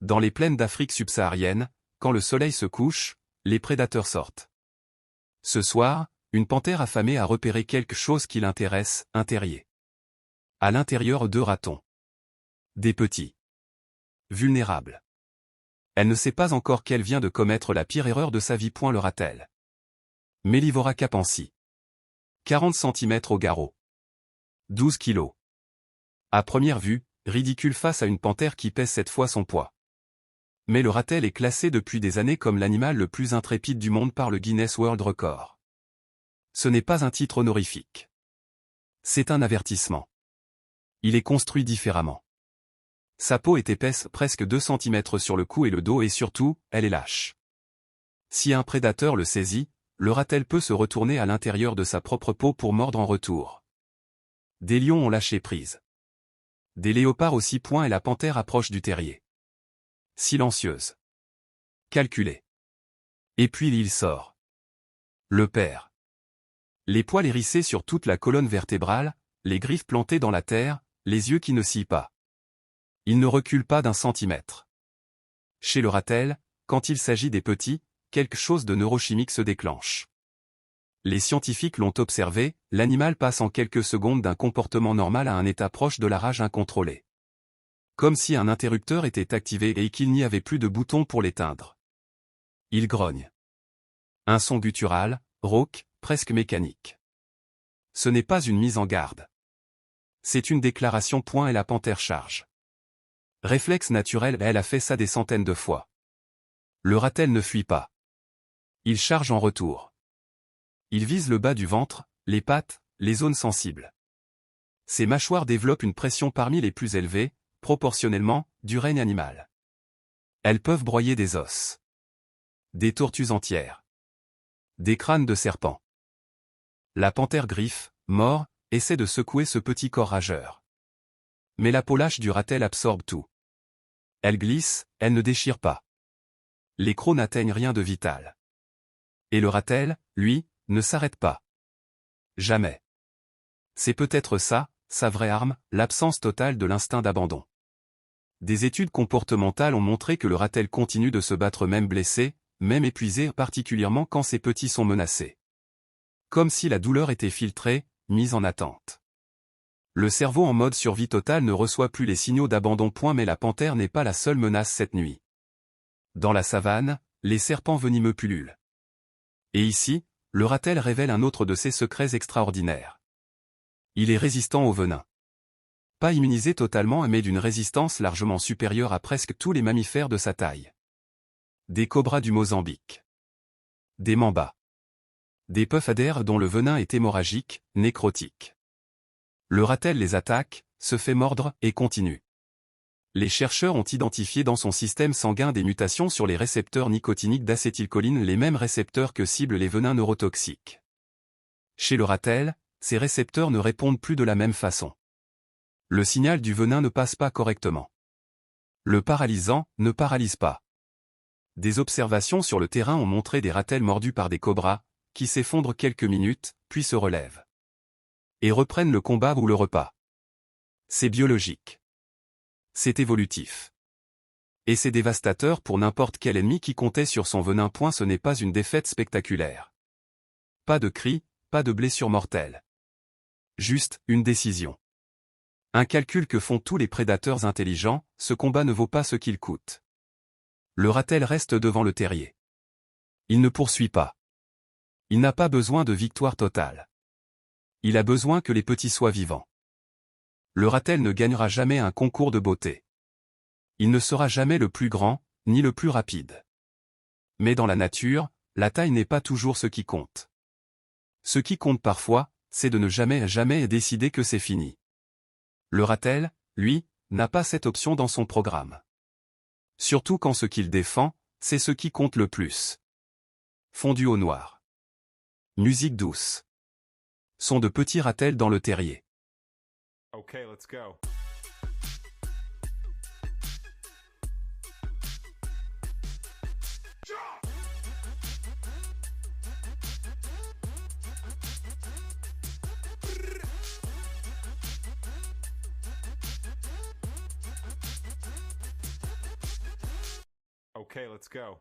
Dans les plaines d'Afrique subsaharienne, quand le soleil se couche, les prédateurs sortent. Ce soir, une panthère affamée a repéré quelque chose qui l'intéresse, un terrier. À l'intérieur 2 ratons. Des petits. Vulnérables. Elle ne sait pas encore qu'elle vient de commettre la pire erreur de sa vie. Leura-t-elle. Mellivora capensi. 40 cm au garrot. 12 kg. À première vue, ridicule face à une panthère qui pèse 7 fois son poids. Mais le ratel est classé depuis des années comme l'animal le plus intrépide du monde par le Guinness World Record. Ce n'est pas un titre honorifique. C'est un avertissement. Il est construit différemment. Sa peau est épaisse, presque 2 cm sur le cou et le dos et surtout, elle est lâche. Si un prédateur le saisit, le ratel peut se retourner à l'intérieur de sa propre peau pour mordre en retour. Des lions ont lâché prise. Des léopards aussi. Et la panthère approche du terrier. Silencieuse. Calculée. Et puis il sort. Le père. Les poils hérissés sur toute la colonne vertébrale, les griffes plantées dans la terre, les yeux qui ne scillent pas. Il ne recule pas d'1 centimètre. Chez le ratel, quand il s'agit des petits, quelque chose de neurochimique se déclenche. Les scientifiques l'ont observé, l'animal passe en quelques secondes d'un comportement normal à un état proche de la rage incontrôlée. Comme si un interrupteur était activé et qu'il n'y avait plus de bouton pour l'éteindre. Il grogne. Un son guttural, rauque, presque mécanique. Ce n'est pas une mise en garde. C'est une déclaration. Et la panthère charge. Réflexe naturel, elle a fait ça des centaines de fois. Le ratel ne fuit pas. Il charge en retour. Il vise le bas du ventre, les pattes, les zones sensibles. Ses mâchoires développent une pression parmi les plus élevées, proportionnellement, du règne animal. Elles peuvent broyer des os. Des tortues entières. Des crânes de serpents. La panthère griffe, mord, essaie de secouer ce petit corps rageur. Mais la peau lâche du ratel absorbe tout. Elle glisse, elle ne déchire pas. Les crocs n'atteignent rien de vital. Et le ratel, lui, ne s'arrête pas. Jamais. C'est peut-être ça, sa vraie arme, l'absence totale de l'instinct d'abandon. Des études comportementales ont montré que le ratel continue de se battre même blessé, même épuisé, particulièrement quand ses petits sont menacés. Comme si la douleur était filtrée, mise en attente. Le cerveau en mode survie totale ne reçoit plus les signaux d'abandon. Mais la panthère n'est pas la seule menace cette nuit. Dans la savane, les serpents venimeux pullulent. Et ici, le ratel révèle un autre de ses secrets extraordinaires. Il est résistant au venin. Pas immunisé totalement mais d'une résistance largement supérieure à presque tous les mammifères de sa taille. Des cobras du Mozambique. Des mambas. Des peuphadères dont le venin est hémorragique, nécrotique. Le ratel les attaque, se fait mordre et continue. Les chercheurs ont identifié dans son système sanguin des mutations sur les récepteurs nicotiniques d'acétylcholine, les mêmes récepteurs que ciblent les venins neurotoxiques. Chez le ratel, ces récepteurs ne répondent plus de la même façon. Le signal du venin ne passe pas correctement. Le paralysant ne paralyse pas. Des observations sur le terrain ont montré des ratels mordus par des cobras, qui s'effondrent quelques minutes, puis se relèvent. Et reprennent le combat ou le repas. C'est biologique. C'est évolutif. Et c'est dévastateur pour n'importe quel ennemi qui comptait sur son venin. Ce n'est pas une défaite spectaculaire. Pas de cris, pas de blessures mortelles. Juste, une décision. Un calcul que font tous les prédateurs intelligents, ce combat ne vaut pas ce qu'il coûte. Le ratel reste devant le terrier. Il ne poursuit pas. Il n'a pas besoin de victoire totale. Il a besoin que les petits soient vivants. Le ratel ne gagnera jamais un concours de beauté. Il ne sera jamais le plus grand, ni le plus rapide. Mais dans la nature, la taille n'est pas toujours ce qui compte. Ce qui compte parfois, c'est de ne jamais décider que c'est fini. Le ratel, lui, n'a pas cette option dans son programme. Surtout quand ce qu'il défend, c'est ce qui compte le plus. Fondu au noir. Musique douce. Son de petits ratels dans le terrier. Okay, let's go. Okay, let's go.